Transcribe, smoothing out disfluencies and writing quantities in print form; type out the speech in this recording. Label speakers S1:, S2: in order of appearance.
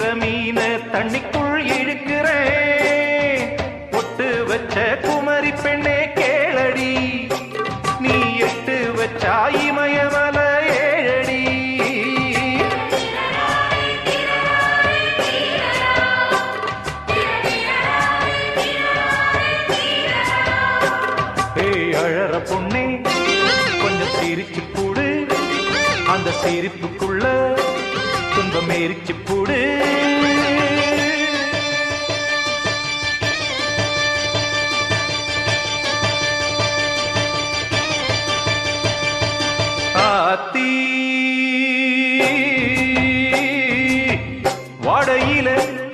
S1: பிடிக்கிற மீன தண்ணிக்குள் இழுக்கிறேன். பொட்டு வச்ச குமரி பெண்ணே கேளடி, நீ எட்டு வச்சா இமயமல ஏழடி. ஏய் அழற பொண்ணே கொஞ்சம் சிரிச்சு கூடு, அந்த சிரிப்புக்குள்ள துன்பம் எரிச்சு போடு.